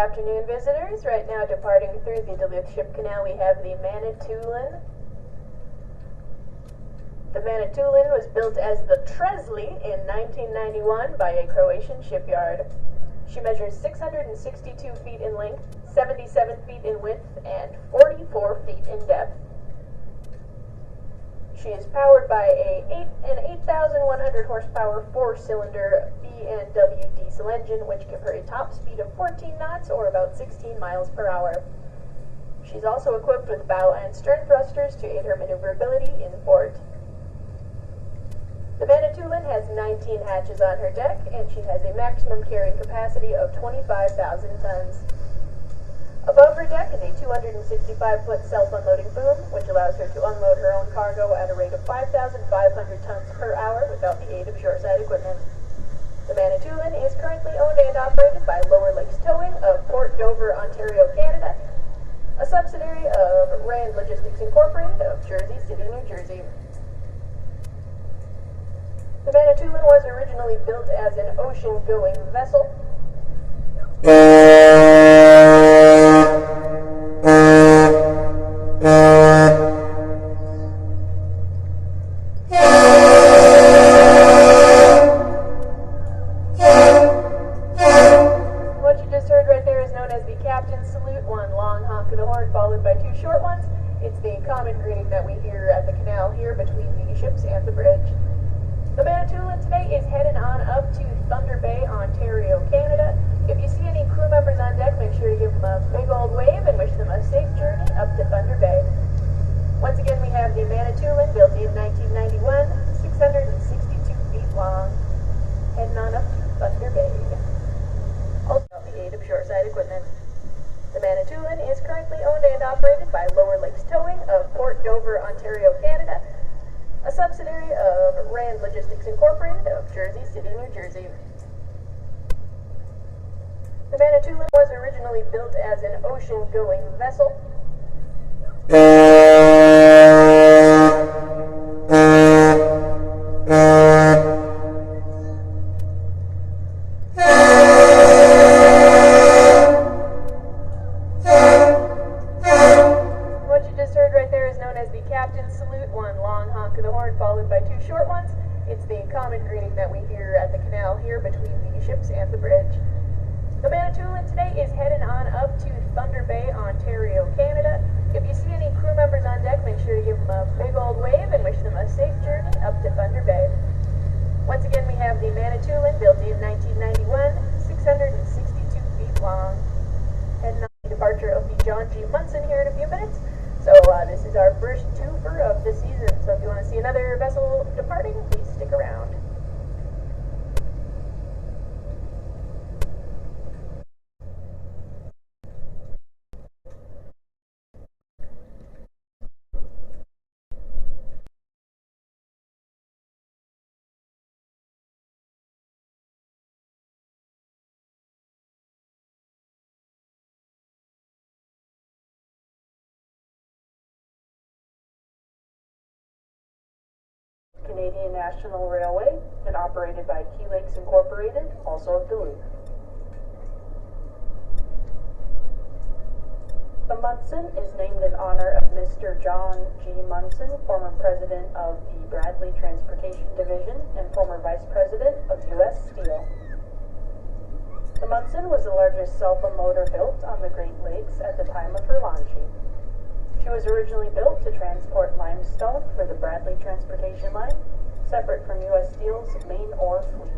afternoon, visitors. Right now, departing through the Duluth Ship Canal, we have the Manitoulin. The Manitoulin was built as the Trelsi in 1991 by a Croatian shipyard. She measures 662 feet in length, 77 feet in width, and 44 feet in depth. She is powered by an 8,100 horsepower 4-cylinder B&W diesel engine, which give her a top speed of 14 knots or about 16 miles per hour. She's also equipped with bow and stern thrusters to aid her maneuverability in port. The Manitoulin has 19 hatches on her deck, and she has a maximum carrying capacity of 25,000 tons. Above her deck is a 265-foot self-unloading boom, which allows her to unload her own cargo at a rate of 5,500 tons per hour without the aid of shoreside equipment. The Manitoulin is currently owned and operated by Lower Lakes Towing of Port Dover, Ontario, Canada, a subsidiary of Rand Logistics Incorporated of Jersey City, New Jersey. The Manitoulin was originally built as an ocean-going vessel. What you just heard right there is known as the captain's salute, one long honk of the horn followed by two short ones. It's the common greeting that we hear at the canal here between the ships and the bridge. The Manitoulin today is heading on up to Thunder Bay, Ontario, Canada. If you see any crew members on deck, make sure to give them a big old wave and wish them a safe journey up to Thunder Bay. Once again, we have the Manitoulin, built in 1991, 662 feet long, heading on up to Thunder Bay. Also, with the aid of shoreside equipment. The Manitoulin is currently owned and operated by Lower Lakes Towing of Port Dover, Ontario, Canada, a subsidiary of Rand Logistics Incorporated of Jersey City, New Jersey. The Manitoulin was originally built as an ocean-going vessel. What you just heard right there is known as the captain's salute, one long honk of the horn followed by two short ones. It's the common greeting that we hear at the canal here between the ships and the bridge. The Manitoulin today is heading on up to Thunder Bay, Ontario, Canada. If you see any crew members on deck, make sure to give them a big old wave and wish them a safe journey up to Thunder Bay. Once again, we have the Manitoulin, built in 1991, 662 feet long. Heading on the departure of the John G. Munson here in a few minutes. So this is our first twofer of the season. So if you want to see another vessel departing, please stick around. Canadian National Railway and operated by Key Lakes Incorporated, also of Duluth. The Munson is named in honor of Mr. John G. Munson, former president of the Bradley Transportation Division and former vice president of U.S. Steel. The Munson was the largest self-unloader built on the Great Lakes at the time of her launching. She was originally built to transport limestone for the Bradley Transportation Line, separate from U.S. Steel's main ore fleet.